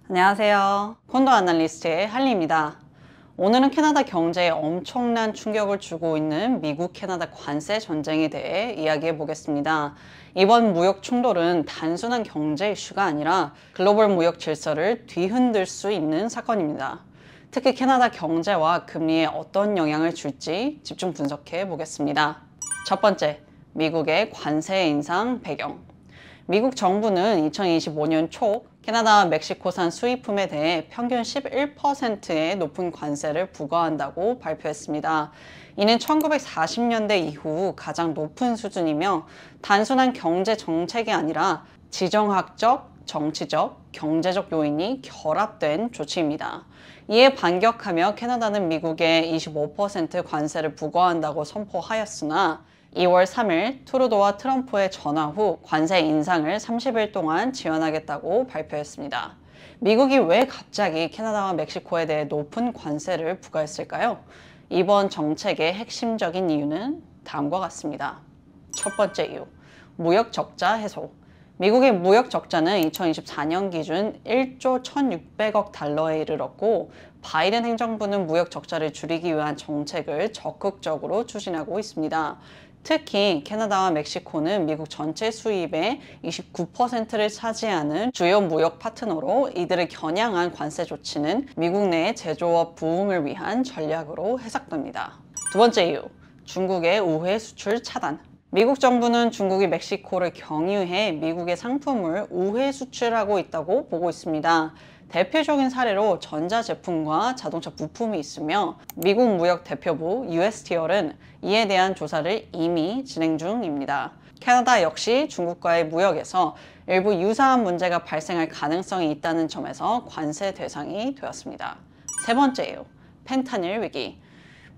안녕하세요. 콘도 애널리스트의 할리입니다. 오늘은 캐나다 경제에 엄청난 충격을 주고 있는 미국 캐나다 관세 전쟁에 대해 이야기해 보겠습니다. 이번 무역 충돌은 단순한 경제 이슈가 아니라 글로벌 무역 질서를 뒤흔들 수 있는 사건입니다. 특히 캐나다 경제와 금리에 어떤 영향을 줄지 집중 분석해 보겠습니다. 첫 번째, 미국의 관세 인상 배경. 미국 정부는 2025년 초 캐나다 멕시코산 수입품에 대해 평균 11%의 높은 관세를 부과한다고 발표했습니다. 이는 1940년대 이후 가장 높은 수준이며 단순한 경제 정책이 아니라 지정학적, 정치적, 경제적 요인이 결합된 조치입니다. 이에 반격하며 캐나다는 미국에 25% 관세를 부과한다고 선포하였으나 2월 3일 트루도와 트럼프의 전화 후 관세 인상을 30일 동안 지연하겠다고 발표했습니다. 미국이 왜 갑자기 캐나다와 멕시코에 대해 높은 관세를 부과했을까요? 이번 정책의 핵심적인 이유는 다음과 같습니다. 첫 번째 이유, 무역 적자 해소. 미국의 무역 적자는 2024년 기준 1조 1,600억 달러에 이르렀고 바이든 행정부는 무역 적자를 줄이기 위한 정책을 적극적으로 추진하고 있습니다. 특히 캐나다와 멕시코는 미국 전체 수입의 29%를 차지하는 주요 무역 파트너로 이들을 겨냥한 관세 조치는 미국 내 제조업 부흥을 위한 전략으로 해석됩니다. 두 번째 이유, 중국의 우회 수출 차단. 미국 정부는 중국이 멕시코를 경유해 미국의 상품을 우회 수출하고 있다고 보고 있습니다. 대표적인 사례로 전자제품과 자동차 부품이 있으며 미국 무역 대표부 USTR은 이에 대한 조사를 이미 진행 중입니다. 캐나다 역시 중국과의 무역에서 일부 유사한 문제가 발생할 가능성이 있다는 점에서 관세 대상이 되었습니다. 세 번째예요. 펜타닐 위기.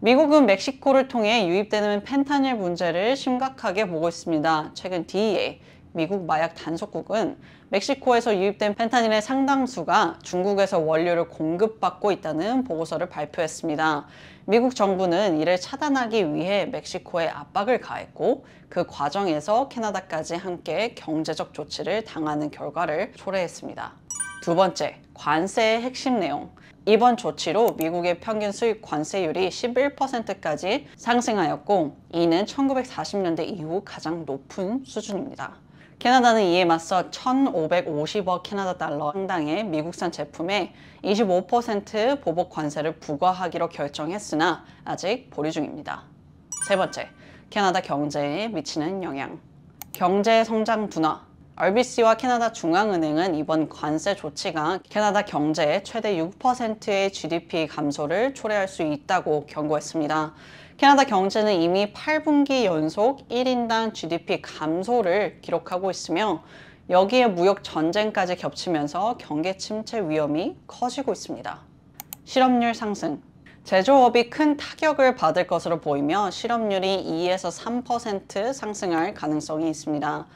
미국은 멕시코를 통해 유입되는 펜타닐 문제를 심각하게 보고 있습니다. 최근 DEA, 미국 마약 단속국은 멕시코에서 유입된 펜타닐의 상당수가 중국에서 원료를 공급받고 있다는 보고서를 발표했습니다. 미국 정부는 이를 차단하기 위해 멕시코에 압박을 가했고 그 과정에서 캐나다까지 함께 경제적 조치를 당하는 결과를 초래했습니다. 두 번째, 관세의 핵심 내용. 이번 조치로 미국의 평균 수입 관세율이 11%까지 상승하였고 이는 1940년대 이후 가장 높은 수준입니다. 캐나다는 이에 맞서 1,550억 캐나다 달러 상당의 미국산 제품에 25% 보복 관세를 부과하기로 결정했으나 아직 보류 중입니다. 세 번째, 캐나다 경제에 미치는 영향. 경제 성장 둔화. RBC와 캐나다 중앙은행은 이번 관세 조치가 캐나다 경제의 최대 6%의 GDP 감소를 초래할 수 있다고 경고했습니다. 캐나다 경제는 이미 8분기 연속 1인당 GDP 감소를 기록하고 있으며 여기에 무역 전쟁까지 겹치면서 경기 침체 위험이 커지고 있습니다. 실업률 상승. 제조업이 큰 타격을 받을 것으로 보이며 실업률이 2에서 3% 상승할 가능성이 있습니다.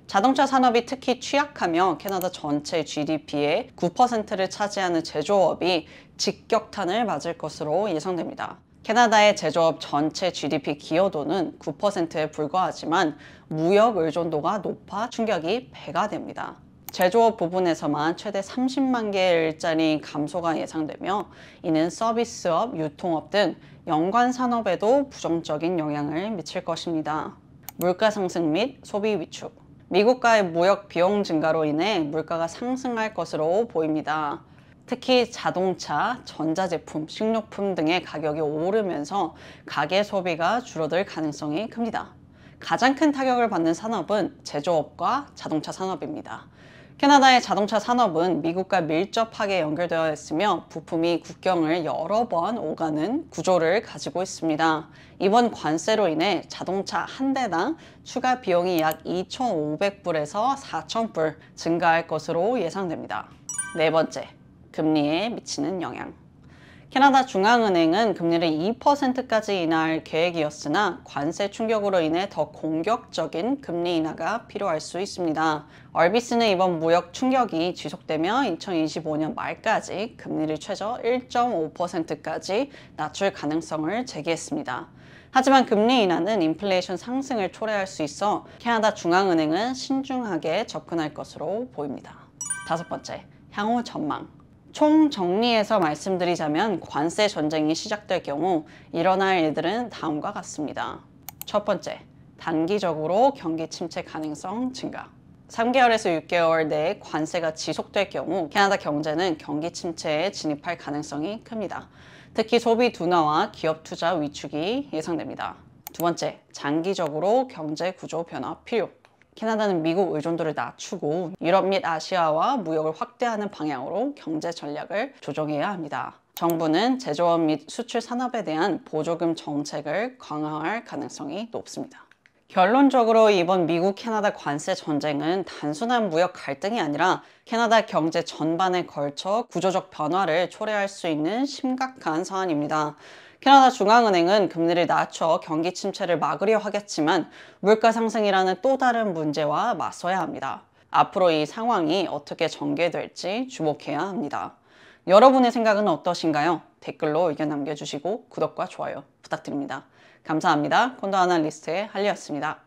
자동차 산업이 특히 취약하며 캐나다 전체 GDP의 9%를 차지하는 제조업이 직격탄을 맞을 것으로 예상됩니다. 캐나다의 제조업 전체 GDP 기여도는 9%에 불과하지만 무역 의존도가 높아 충격이 배가 됩니다. 제조업 부분에서만 최대 30만 개의 일자리 감소가 예상되며 이는 서비스업, 유통업 등 연관 산업에도 부정적인 영향을 미칠 것입니다. 물가 상승 및 소비 위축. 미국과의 무역 비용 증가로 인해 물가가 상승할 것으로 보입니다. 특히 자동차, 전자제품, 식료품 등의 가격이 오르면서 가계 소비가 줄어들 가능성이 큽니다. 가장 큰 타격을 받는 산업은 제조업과 자동차 산업입니다. 캐나다의 자동차 산업은 미국과 밀접하게 연결되어 있으며 부품이 국경을 여러 번 오가는 구조를 가지고 있습니다. 이번 관세로 인해 자동차 한 대당 추가 비용이 약 2,500불에서 4,000불 증가할 것으로 예상됩니다. 네 번째, 금리에 미치는 영향. 캐나다 중앙은행은 금리를 2%까지 인하할 계획이었으나 관세 충격으로 인해 더 공격적인 금리 인하가 필요할 수 있습니다. RBC는 이번 무역 충격이 지속되며 2025년 말까지 금리를 최저 1.5%까지 낮출 가능성을 제기했습니다. 하지만 금리 인하는 인플레이션 상승을 초래할 수 있어 캐나다 중앙은행은 신중하게 접근할 것으로 보입니다. 다섯 번째, 향후 전망. 총정리해서 말씀드리자면 관세 전쟁이 시작될 경우 일어날 일들은 다음과 같습니다. 첫 번째, 단기적으로 경기 침체 가능성 증가. 3개월에서 6개월 내에 관세가 지속될 경우 캐나다 경제는 경기 침체에 진입할 가능성이 큽니다. 특히 소비 둔화와 기업 투자 위축이 예상됩니다. 두 번째, 장기적으로 경제 구조 변화 필요. 캐나다는 미국 의존도를 낮추고 유럽 및 아시아와 무역을 확대하는 방향으로 경제 전략을 조정해야 합니다. 정부는 제조업 및 수출 산업에 대한 보조금 정책을 강화할 가능성이 높습니다. 결론적으로 이번 미국 캐나다 관세 전쟁은 단순한 무역 갈등이 아니라 캐나다 경제 전반에 걸쳐 구조적 변화를 초래할 수 있는 심각한 사안입니다. 캐나다 중앙은행은 금리를 낮춰 경기 침체를 막으려 하겠지만 물가 상승이라는 또 다른 문제와 맞서야 합니다. 앞으로 이 상황이 어떻게 전개될지 주목해야 합니다. 여러분의 생각은 어떠신가요? 댓글로 의견 남겨주시고 구독과 좋아요 부탁드립니다. 감사합니다. 콘도 아날리스트의 할리였습니다.